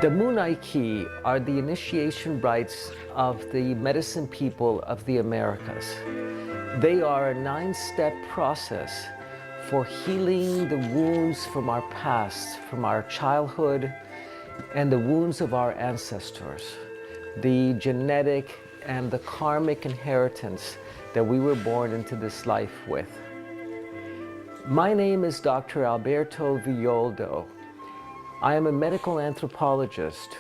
The Munay-Ki are the initiation rites of the medicine people of the Americas. They are a 9-step process for healing the wounds from our past, from our childhood, and the wounds of our ancestors, the genetic and the karmic inheritance that we were born into this life with. My name is Dr. Alberto Villoldo. I am a medical anthropologist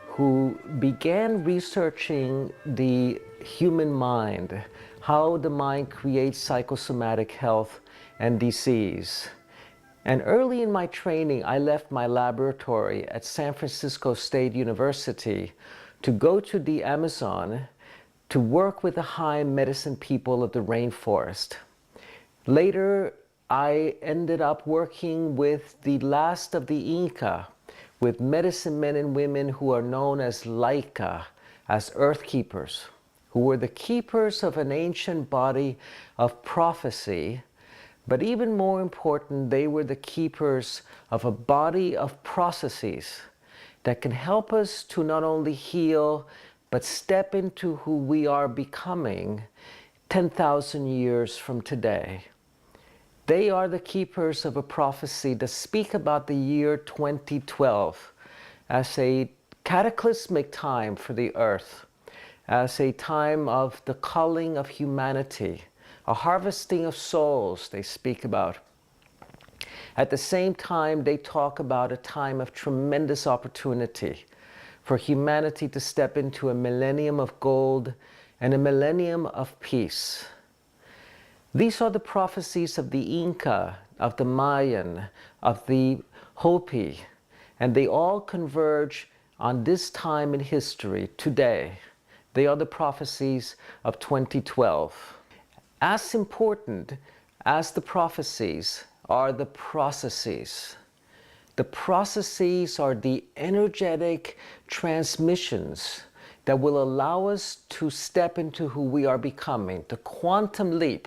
who began researching the human mind, how the mind creates psychosomatic health and disease. And early in my training, I left my laboratory at San Francisco State University to go to the Amazon to work with the high medicine people of the rainforest. Later, I ended up working with the last of the Inca, with medicine men and women who are known as Laika, as earth keepers, who were the keepers of an ancient body of prophecy. But even more important, they were the keepers of a body of processes that can help us to not only heal, but step into who we are becoming 10,000 years from today. They are the keepers of a prophecy that speak about the year 2012 as a cataclysmic time for the earth, as a time of the culling of humanity, a harvesting of souls they speak about. At the same time, they talk about a time of tremendous opportunity for humanity to step into a millennium of gold and a millennium of peace. These are the prophecies of the Inca, of the Mayan, of the Hopi, and they all converge on this time in history, today. They are the prophecies of 2012. As important as the prophecies are the processes. The processes are the energetic transmissions that will allow us to step into who we are becoming, the quantum leap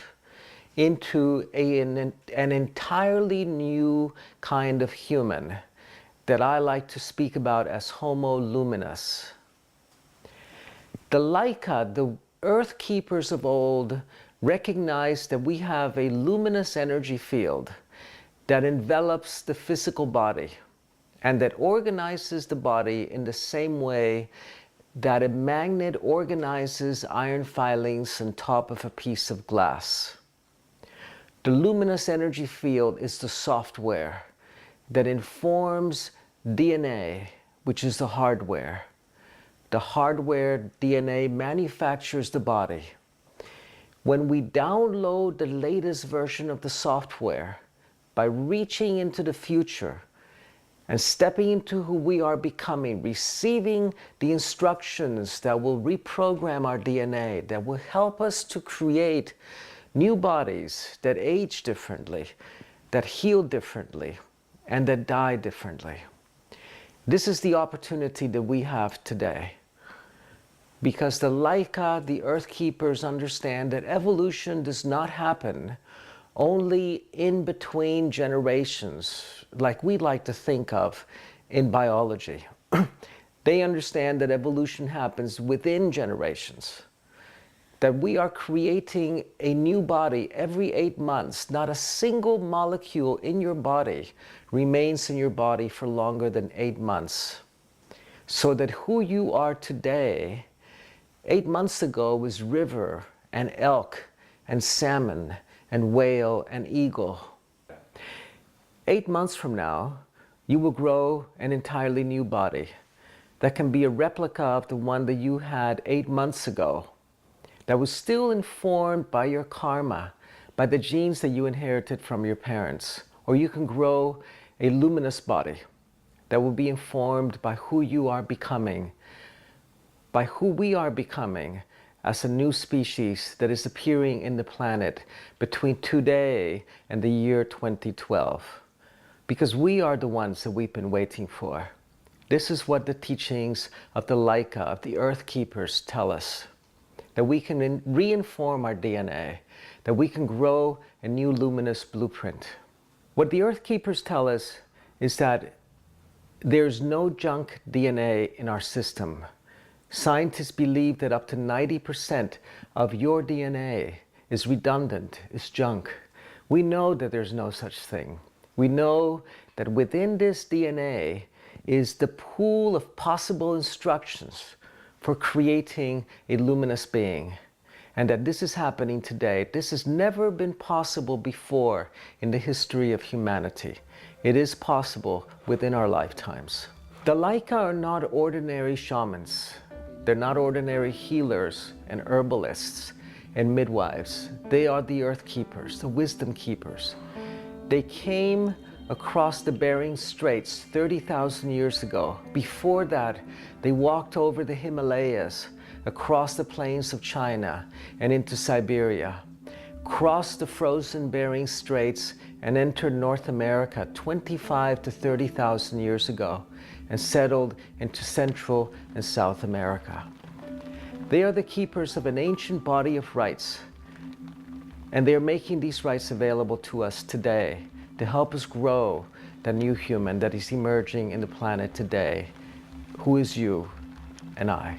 into an entirely new kind of human that I like to speak about as Homo Luminous. The Laika, the earth keepers of old, recognized that we have a luminous energy field that envelops the physical body and that organizes the body in the same way that a magnet organizes iron filings on top of a piece of glass. The luminous energy field is the software that informs DNA, which is the hardware. The hardware, DNA, manufactures the body. When we download the latest version of the software by reaching into the future and stepping into who we are becoming, receiving the instructions that will reprogram our DNA, that will help us to create new bodies that age differently, that heal differently, and that die differently. This is the opportunity that we have today. Because the Laika, the earth keepers, understand that evolution does not happen only in between generations, like we like to think of in biology. They understand that evolution happens within generations, that we are creating a new body every 8 months. Not a single molecule in your body remains in your body for longer than 8 months. So that who you are today, 8 months ago, was river and elk and salmon and whale and eagle. 8 months from now, you will grow an entirely new body that can be a replica of the one that you had 8 months ago, that was still informed by your karma, by the genes that you inherited from your parents. Or you can grow a luminous body that will be informed by who you are becoming, by who we are becoming as a new species that is appearing in the planet between today and the year 2012. Because we are the ones that we've been waiting for. This is what the teachings of the Laika, of the earth keepers, tell us. That we can reinform our DNA, that we can grow a new luminous blueprint. What the earth keepers tell us is that There's no junk DNA in our system. Scientists believe that up to 90% of your DNA is redundant, is junk. We know that there's no such thing. We know that within this DNA is the pool of possible instructions for creating a luminous being. And that this is happening today. This has never been possible before in the history of humanity. It is possible within our lifetimes. The Laika are not ordinary shamans. They're not ordinary healers and herbalists and midwives. They are the earth keepers, the wisdom keepers. They came across the Bering Straits 30,000 years ago. Before that, they walked over the Himalayas, across the plains of China and into Siberia, crossed the frozen Bering Straits and entered North America 25 to 30,000 years ago and settled into Central and South America. They are the keepers of an ancient body of rites, and they are making these rites available to us today to help us grow the new human that is emerging in the planet today, who is you and I.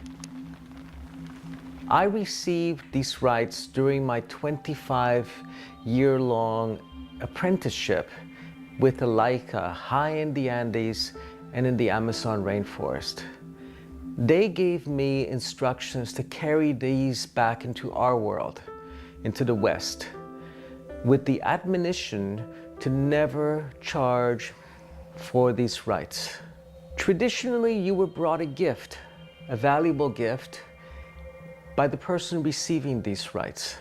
I received these rites during my 25-year-long apprenticeship with the Laika high in the Andes and in the Amazon rainforest. They gave me instructions to carry these back into our world, into the West, with the admonition to never charge for these rites. Traditionally, you were brought a gift, a valuable gift, by the person receiving these rites.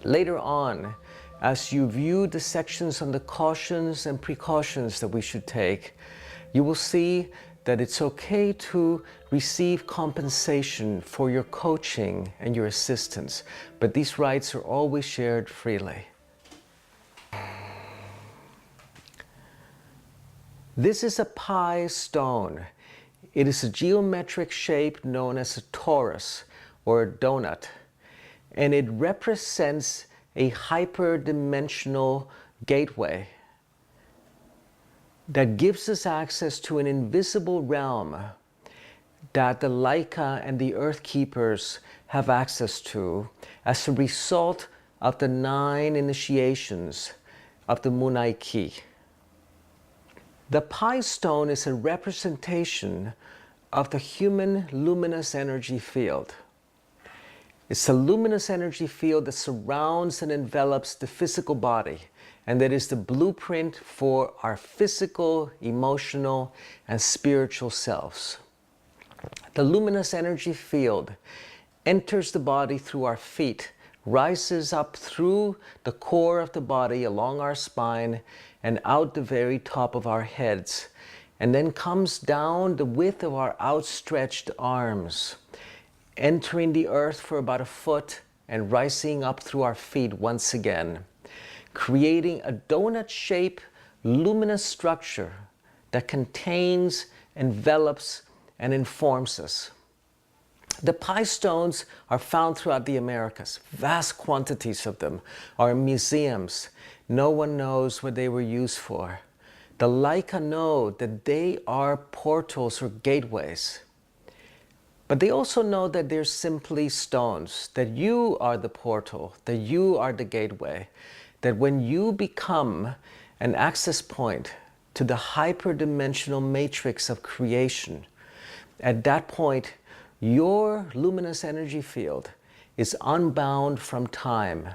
Later on, as you view the sections on the cautions and precautions that we should take, you will see that it's okay to receive compensation for your coaching and your assistance, but these rites are always shared freely. This is a pi stone. It is a geometric shape known as a torus, or a donut, and it represents a hyperdimensional gateway that gives us access to an invisible realm that the Laika and the Earth Keepers have access to as a result of the 9 initiations of the Munay-Ki. The Pi stone is a representation of the human luminous energy field. It's a luminous energy field that surrounds and envelops the physical body, and that is the blueprint for our physical, emotional, and spiritual selves. The luminous energy field enters the body through our feet, rises up through the core of the body along our spine and out the very top of our heads, and then comes down the width of our outstretched arms, entering the earth for about a foot and rising up through our feet once again, creating a donut-shaped luminous structure that contains, envelops, and informs us. The Pi stones are found throughout the Americas. Vast quantities of them are in museums. No one knows what they were used for. The Laika know that they are portals or gateways. But they also know that they're simply stones, that you are the portal, that you are the gateway, that when you become an access point to the hyperdimensional matrix of creation, at that point, your luminous energy field is unbound from time.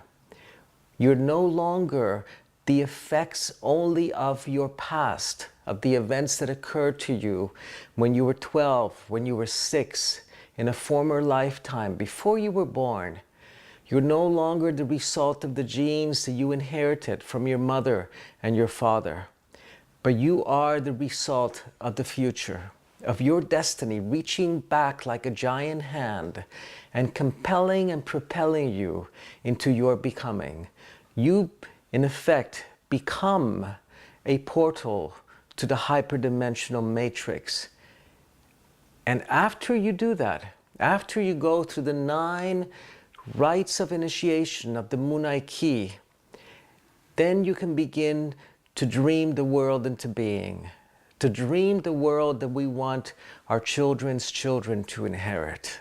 You're no longer the effects only of your past, of the events that occurred to you when you were 12, when you were 6, in a former lifetime, before you were born. You're no longer the result of the genes that you inherited from your mother and your father, but you are the result of the future, of your destiny reaching back like a giant hand and compelling and propelling you into your becoming. You, in effect, become a portal to the hyperdimensional matrix. And after you do that, after you go through the 9 rites of initiation of the Munay-Ki, then you can begin to dream the world into being, to dream the world that we want our children's children to inherit.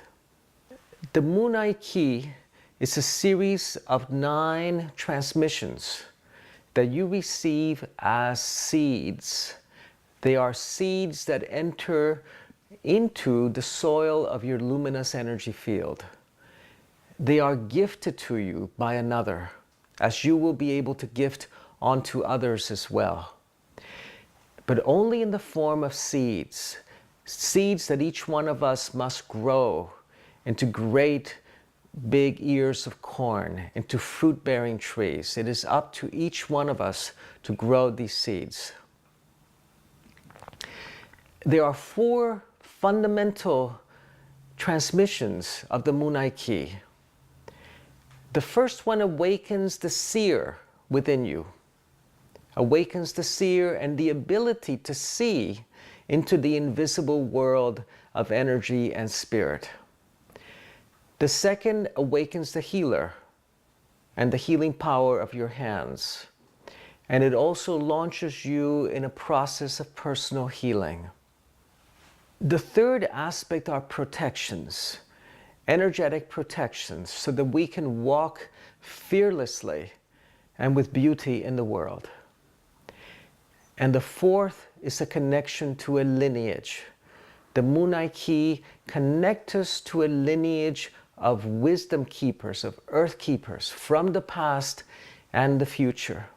The Munay-Ki is a series of 9 transmissions that you receive as seeds. They are seeds that enter into the soil of your luminous energy field. They are gifted to you by another, as you will be able to gift onto others as well. But only in the form of seeds. Seeds that each one of us must grow into great big ears of corn, into fruit-bearing trees. It is up to each one of us to grow these seeds. There are 4 fundamental transmissions of the Munay-Ki. The first one awakens the seer within you. Awakens the seer and the ability to see into the invisible world of energy and spirit. The second awakens the healer and the healing power of your hands. And it also launches you in a process of personal healing. The third aspect are protections, energetic protections, so that we can walk fearlessly and with beauty in the world. And the fourth is a connection to a lineage. The Munay-Ki connect us to a lineage of wisdom keepers, of earth keepers from the past and the future,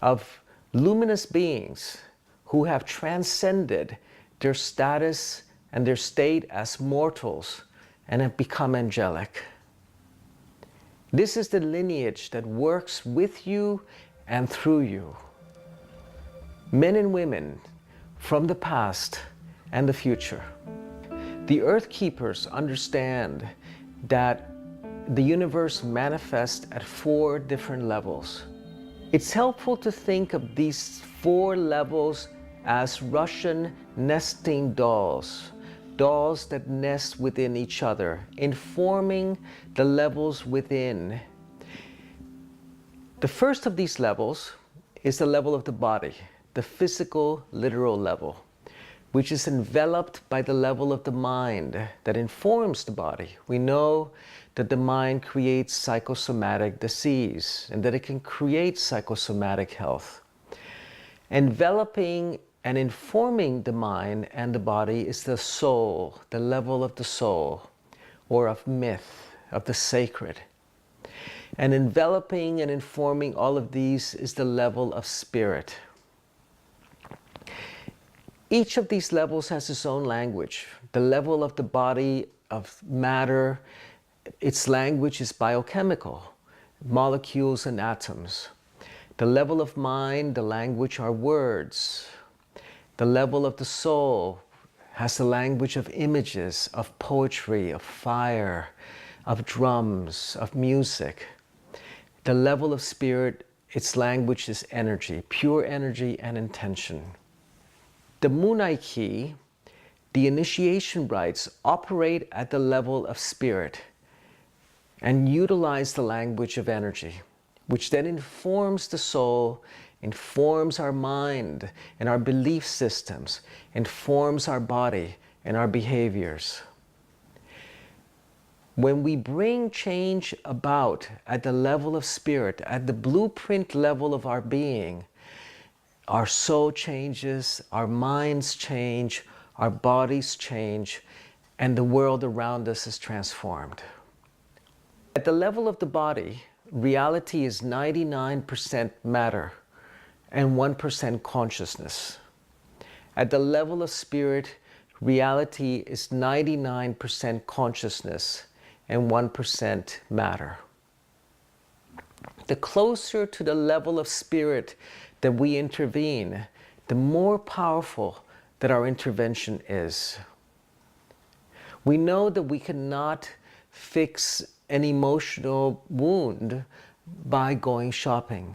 of luminous beings who have transcended their status and their state as mortals and have become angelic. This is the lineage that works with you and through you. Men and women from the past and the future. The Earth Keepers understand that the universe manifests at 4 different levels. It's helpful to think of these 4 levels as Russian nesting dolls, dolls that nest within each other, informing the levels within. The first of these levels is the level of the body, the physical, literal level, which is enveloped by the level of the mind that informs the body. We know that the mind creates psychosomatic disease and that it can create psychosomatic health. Enveloping and informing the mind and the body is the soul, the level of the soul, or of myth, of the sacred. And enveloping and informing all of these is the level of spirit. Each of these levels has its own language. The level of the body, of matter, its language is biochemical, molecules and atoms. The level of mind, the language are words. The level of the soul has the language of images, of poetry, of fire, of drums, of music. The level of spirit, its language is energy, pure energy and intention. The Munay-Ki, the initiation rites, operate at the level of spirit and utilize the language of energy, which then informs the soul, informs our mind and our belief systems, informs our body and our behaviors. When we bring change about at the level of spirit, at the blueprint level of our being, our soul changes, our minds change, our bodies change, and the world around us is transformed. At the level of the body, reality is 99% matter and 1% consciousness. At the level of spirit, reality is 99% consciousness and 1% matter. The closer to the level of spirit that we intervene, the more powerful that our intervention is. We know that we cannot fix an emotional wound by going shopping.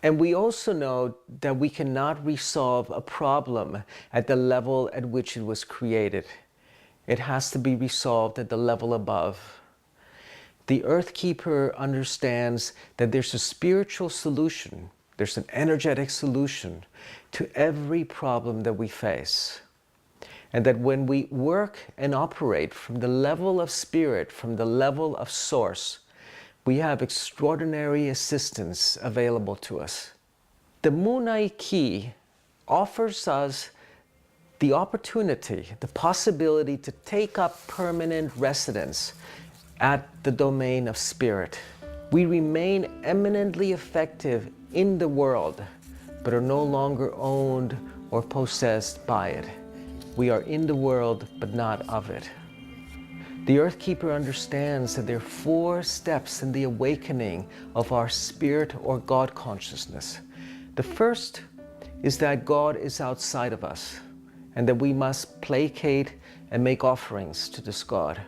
And we also know that we cannot resolve a problem at the level at which it was created. It has to be resolved at the level above. The Earth Keeper understands that there's a spiritual solution There's an energetic solution to every problem that we face. And that when we work and operate from the level of spirit, from the level of source, we have extraordinary assistance available to us. The Munay-Ki offers us the opportunity, the possibility to take up permanent residence at the domain of spirit. We remain eminently effective in the world, but are no longer owned or possessed by it. We are in the world, but not of it. The Earth Keeper understands that there are 4 steps in the awakening of our spirit or God consciousness. The first is that God is outside of us, and that we must placate and make offerings to this God.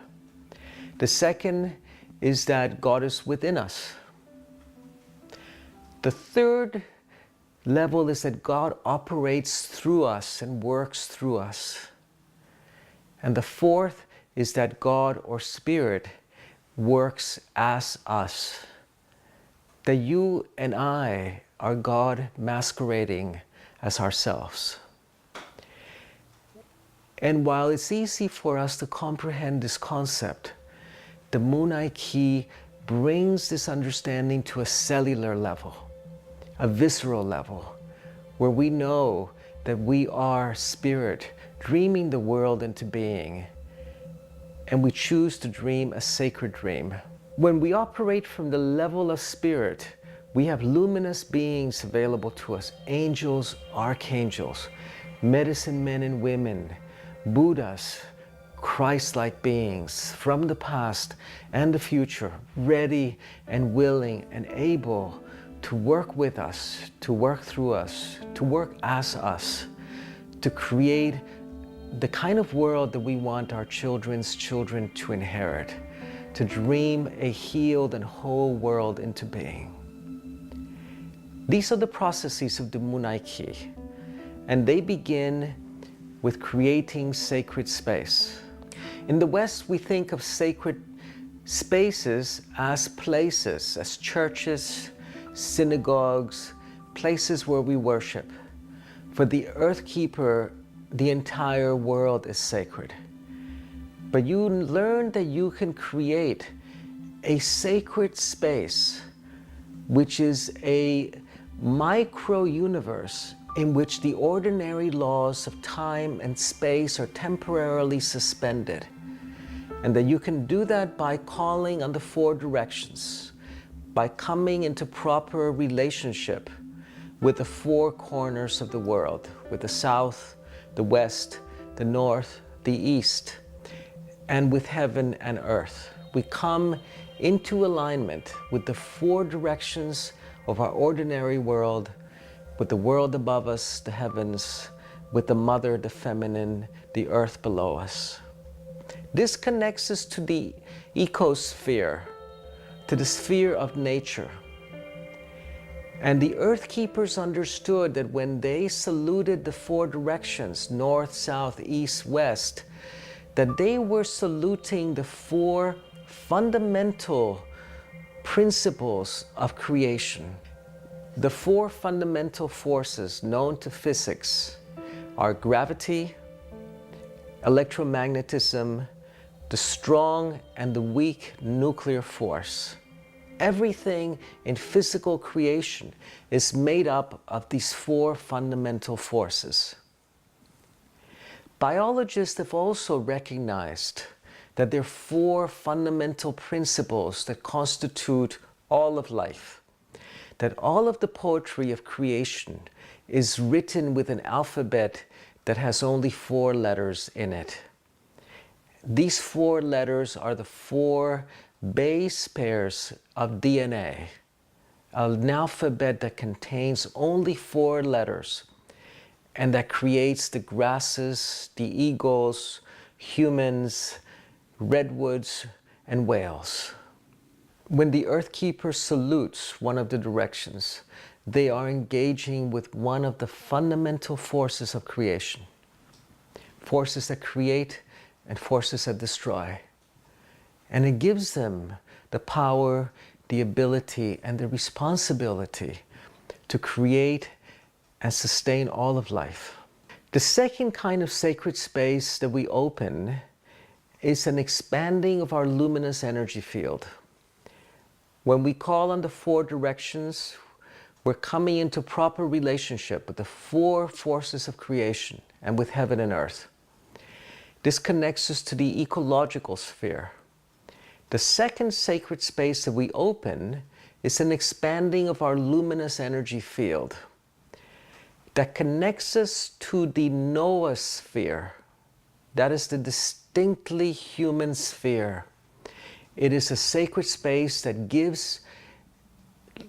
The second is that God is within us. The third level is that God operates through us and works through us. And the fourth is that God or Spirit works as us. That you and I are God masquerading as ourselves. And while it's easy for us to comprehend this concept, the Munay-Ki brings this understanding to a cellular level, a visceral level, where we know that we are spirit, dreaming the world into being, and we choose to dream a sacred dream. When we operate from the level of spirit, we have luminous beings available to us, angels, archangels, medicine men and women, Buddhas, Christ-like beings from the past and the future, ready and willing and able to work with us, to work through us, to work as us, to create the kind of world that we want our children's children to inherit, to dream a healed and whole world into being. These are the processes of the Munay-Ki, and they begin with creating sacred space. In the West, we think of sacred spaces as places, as churches, synagogues, places where we worship. For the Earth Keeper, the entire world is sacred. But you learn that you can create a sacred space, which is a micro-universe in which the ordinary laws of time and space are temporarily suspended. And that you can do that by calling on the 4 directions, by coming into proper relationship with the 4 corners of the world, with the south, the west, the north, the east, and with heaven and earth. We come into alignment with the 4 directions of our ordinary world, with the world above us, the heavens, with the mother, the feminine, the earth below us. This connects us to the ecosphere, to the sphere of nature. And the Earth Keepers understood that when they saluted the 4 directions, north, south, east, west, that they were saluting the 4 fundamental principles of creation. The 4 fundamental forces known to physics are gravity, electromagnetism, the strong and the weak nuclear force. Everything in physical creation is made up of these 4 fundamental forces. Biologists have also recognized that there are 4 fundamental principles that constitute all of life. That all of the poetry of creation is written with an alphabet that has only 4 letters in it. These 4 letters are the 4 base pairs of DNA, an alphabet that contains only 4 letters and that creates the grasses, the eagles, humans, redwoods, and whales. When the Earth Keeper salutes one of the directions, they are engaging with one of the fundamental forces of creation. Forces that create and forces that destroy. And it gives them the power, the ability, and the responsibility to create and sustain all of life. The second kind of sacred space that we open is an expanding of our luminous energy field. When we call on the four directions, we're coming into proper relationship with the four forces of creation and with heaven and earth. This connects us to the ecological sphere. The second sacred space that we open is an expanding of our luminous energy field that connects us to the noosphere. That is the distinctly human sphere. It is a sacred space that gives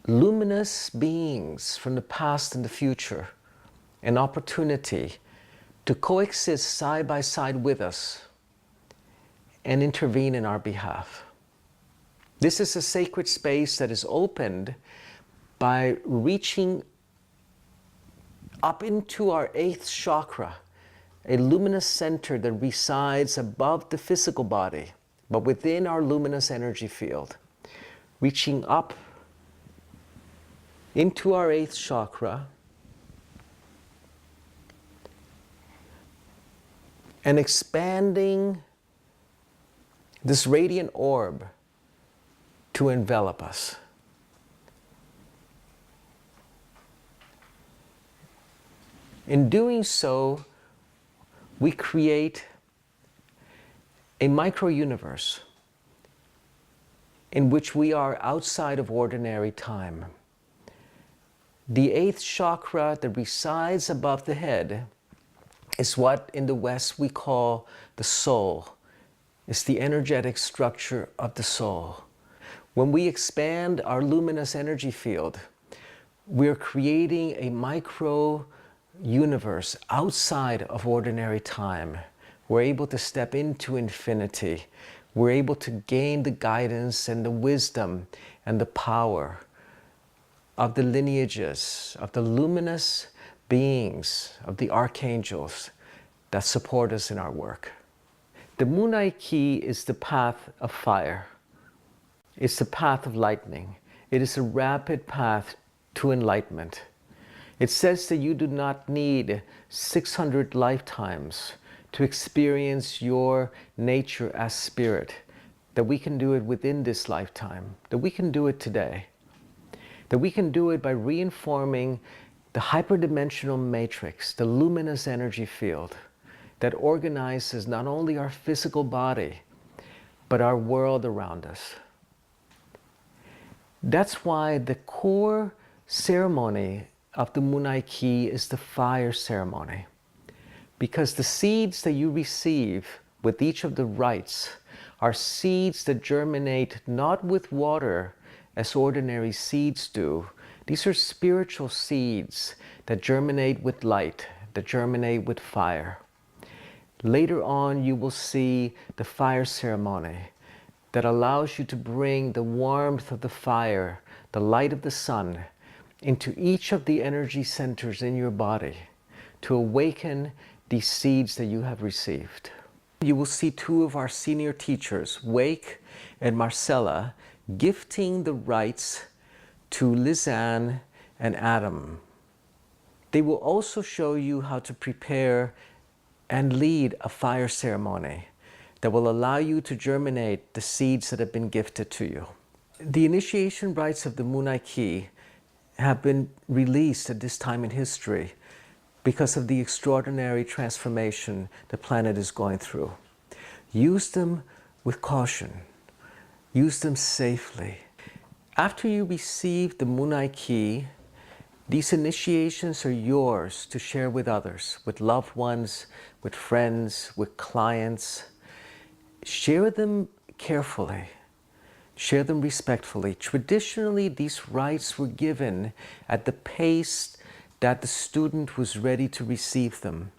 luminous beings from the past and the future an opportunity to coexist side by side with us and intervene in our behalf. This is a sacred space that is opened by reaching up into our 8th chakra, a luminous center that resides above the physical body, but within our luminous energy field, reaching up into our 8th chakra and expanding this radiant orb to envelop us. In doing so, we create a micro-universe in which we are outside of ordinary time. The 8th chakra that resides above the head is what in the West we call the soul. It's the energetic structure of the soul. When we expand our luminous energy field, we're creating a micro-universe outside of ordinary time. We're able to step into infinity. We're able to gain the guidance and the wisdom and the power of the lineages, of the luminous beings, of the archangels that support us in our work. The Munay-Ki is the path of fire. It's the path of lightning. It is a rapid path to enlightenment. It says that you do not need 600 lifetimes to experience your nature as spirit, that we can do it within this lifetime, that we can do it today, that we can do it by reinforming the hyperdimensional matrix, the luminous energy field that organizes not only our physical body, but our world around us. That's why the core ceremony of the Munay-Ki is the fire ceremony. Because the seeds that you receive with each of the rites are seeds that germinate not with water as ordinary seeds do. These are spiritual seeds that germinate with light, that germinate with fire. Later on, you will see the fire ceremony that allows you to bring the warmth of the fire, the light of the sun, into each of the energy centers in your body to awaken these seeds that you have received. You will see two of our senior teachers, Wake and Marcella, gifting the rites to Lizanne and Adam. They will also show you how to prepare and lead a fire ceremony that will allow you to germinate the seeds that have been gifted to you. The initiation rites of the Munay-Ki have been released at this time in history because of the extraordinary transformation the planet is going through. Use them with caution. Use them safely. After you receive the Munay-Ki, these initiations are yours to share with others, with loved ones, with friends, with clients. Share them carefully. Share them respectfully. Traditionally, these rites were given at the pace that the student was ready to receive them.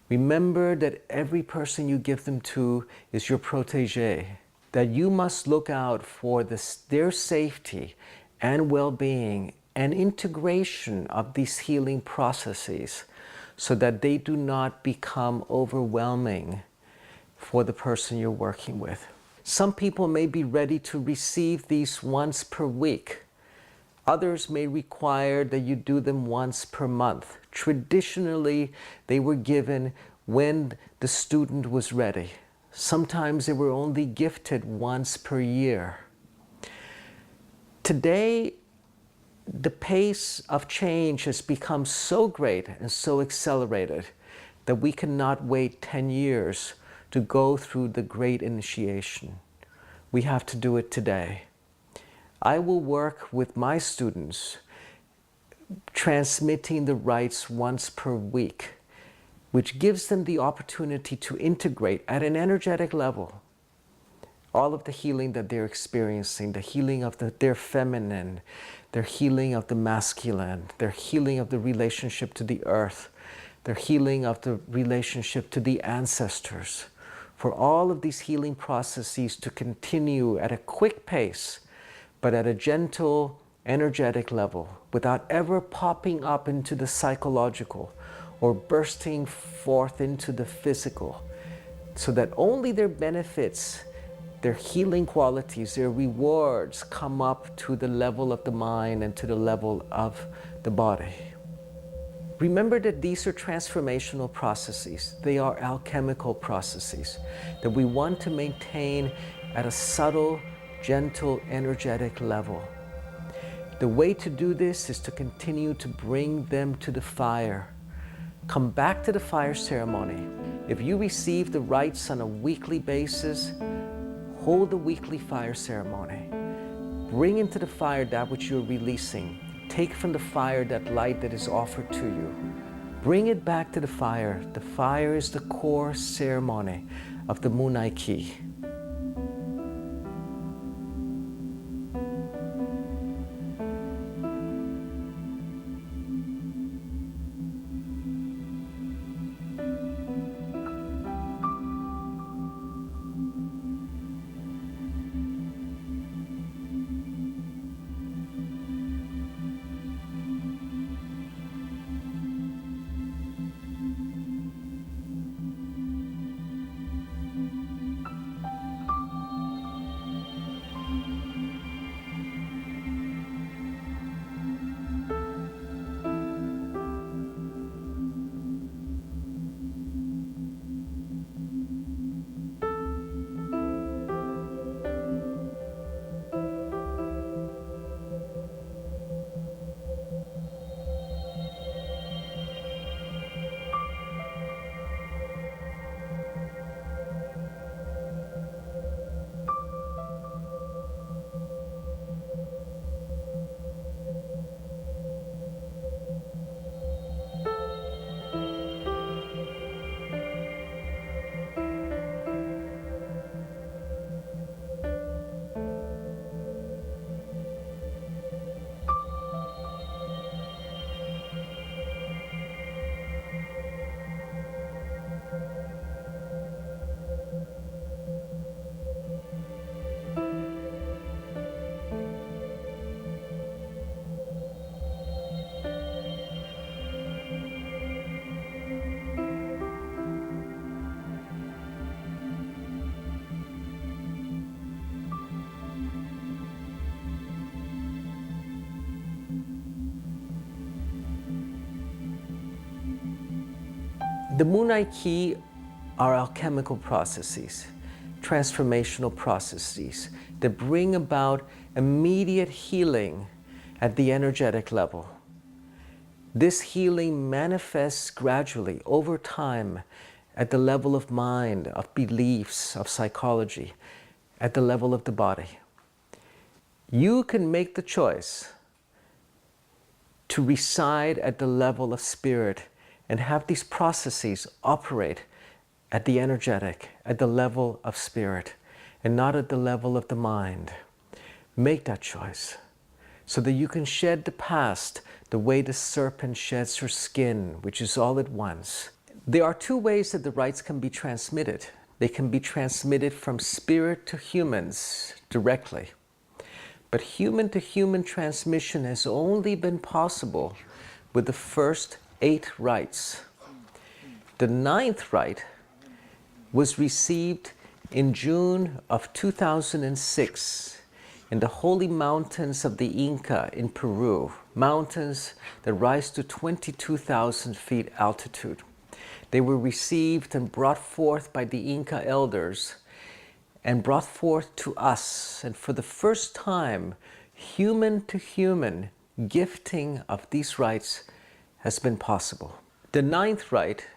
Remember that every person you give them to is your protege, that you must look out for their safety and well-being and integration of these healing processes so that they do not become overwhelming for the person you're working with. Some people may be ready to receive these once per week. Others may require that you do them once per month. Traditionally, they were given when the student was ready. Sometimes they were only gifted once per year. Today, the pace of change has become so great and so accelerated that we cannot wait 10 years to go through the great initiation. We have to do it today. I will work with my students transmitting the rites once per week, which gives them the opportunity to integrate at an energetic level all of the healing that they're experiencing, the healing of their feminine, their healing of the masculine, their healing of the relationship to the earth, their healing of the relationship to the ancestors. For all of these healing processes to continue at a quick pace, but at a gentle, energetic level, without ever popping up into the psychological or bursting forth into the physical, so that only their benefits, their healing qualities, their rewards come up to the level of the mind and to the level of the body. Remember that these are transformational processes. They are alchemical processes that we want to maintain at a subtle, gentle, energetic level. The way to do this is to continue to bring them to the fire. Come back to the fire ceremony. If you receive the rites on a weekly basis, hold the weekly fire ceremony. Bring into the fire that which you're releasing. Take from the fire that light that is offered to you. Bring it back to the fire. The fire is the core ceremony of the Munay-Ki. The Munay-Ki are alchemical processes, transformational processes that bring about immediate healing at the energetic level. This healing manifests gradually over time at the level of mind, of beliefs, of psychology, at the level of the body. You can make the choice to reside at the level of spirit and have these processes operate at the energetic, at the level of spirit, and not at the level of the mind. Make that choice so that you can shed the past the way the serpent sheds her skin, which is all at once. There are two ways that the rites can be transmitted. They can be transmitted from spirit to humans directly. But human-to-human transmission has only been possible with the first 8 rites. The 9th rite was received in June of 2006 in the holy mountains of the Inca in Peru, mountains that rise to 22,000 feet altitude. They were received and brought forth by the Inca elders and brought forth to us. And for the first time, human to human gifting of these rites has been possible. The Ninth Rite,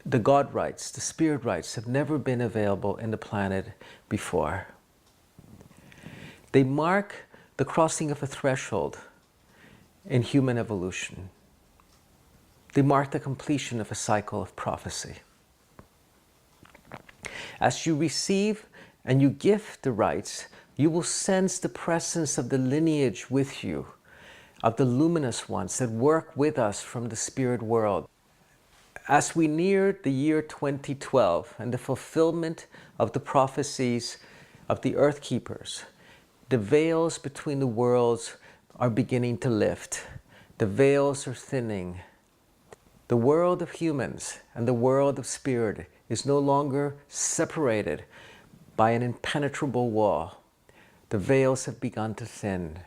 the God rites, the spirit rites have never been available in the planet before. They mark the crossing of a threshold in human evolution. They mark the completion of a cycle of prophecy. As you receive and you gift the rites, you will sense the presence of the lineage with you, of the luminous ones that work with us from the spirit world. As we near the year 2012 and the fulfillment of the prophecies of the Earth Keepers, the veils between the worlds are beginning to lift. The veils are thinning. The world of humans and the world of spirit is no longer separated by an impenetrable wall. The veils have begun to thin.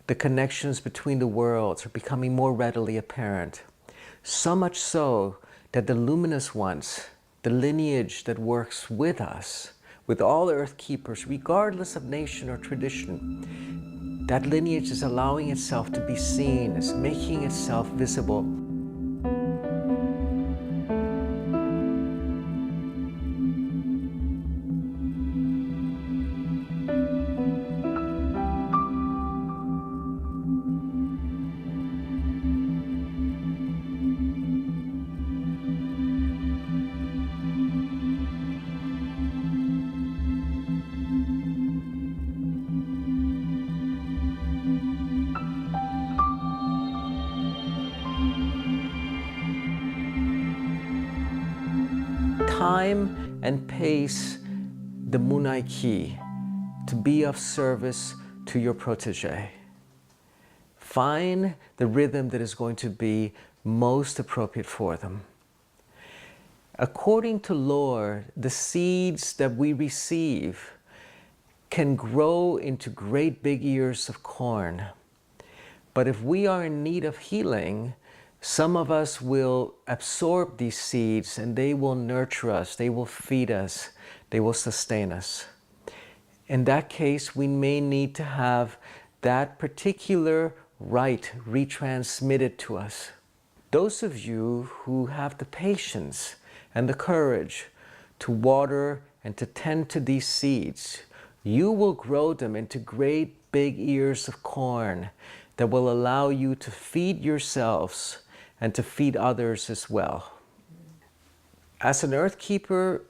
The connections between the worlds are becoming more readily apparent. So much so that the luminous ones, the lineage that works with us, with all Earth Keepers, regardless of nation or tradition, that lineage is allowing itself to be seen, is making itself visible. Time and pace the Munay-Ki to be of service to your protege. Find the rhythm that is going to be most appropriate for them. According to lore, the seeds that we receive can grow into great big ears of corn. But if we are in need of healing, some of us will absorb these seeds and they will nurture us, they will feed us, they will sustain us. In that case, we may need to have that particular rite retransmitted to us. Those of you who have the patience and the courage to water and to tend to these seeds, you will grow them into great big ears of corn that will allow you to feed yourselves and to feed others as well. As an Earth Keeper,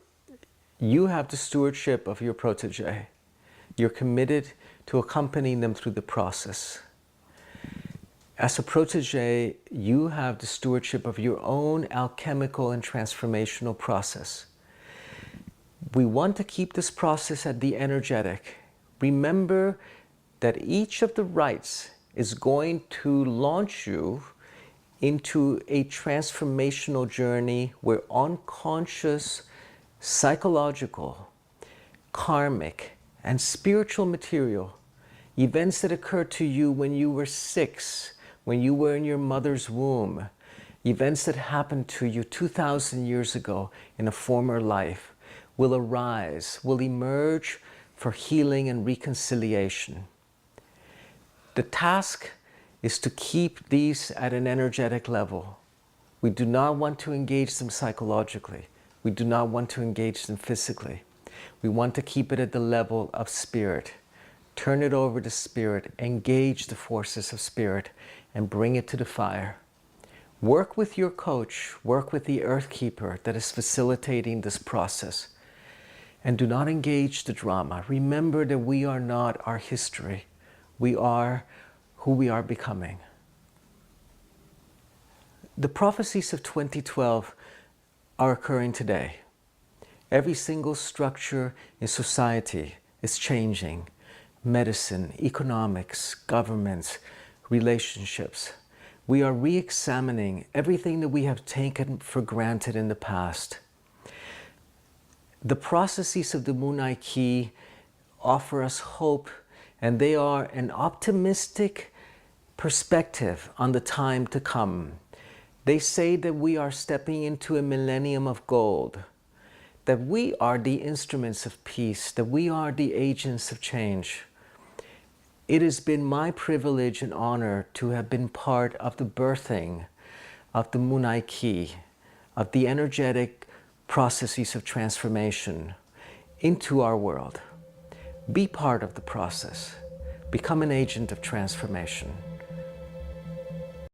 you have the stewardship of your protege. You're committed to accompanying them through the process. As a protege, you have the stewardship of your own alchemical and transformational process. We want to keep this process at the energetic. Remember that each of the rites is going to launch you into a transformational journey where unconscious, psychological, karmic, and spiritual material, events that occurred to you when you were 6, when you were in your mother's womb, events that happened to you 2,000 years ago in a former life, will arise, will emerge for healing and reconciliation. The task is to keep these at an energetic level. We do not want to engage them psychologically. We do not want to engage them physically. We want to keep it at the level of spirit. Turn it over to spirit, engage the forces of spirit, and bring it to the fire. Work with your coach, work with the Earth Keeper that is facilitating this process. And do not engage the drama. Remember that we are not our history. We are who we are becoming. The prophecies of 2012 are occurring today. Every single structure in society is changing. Medicine, economics, governments, relationships. We are re-examining everything that we have taken for granted in the past. The processes of the Munay-Ki offer us hope, and they are an optimistic perspective on the time to come. They say that we are stepping into a millennium of gold, that we are the instruments of peace, that we are the agents of change. It has been my privilege and honor to have been part of the birthing of the Munay-Ki, of the energetic processes of transformation into our world. Be part of the process. Become an agent of transformation.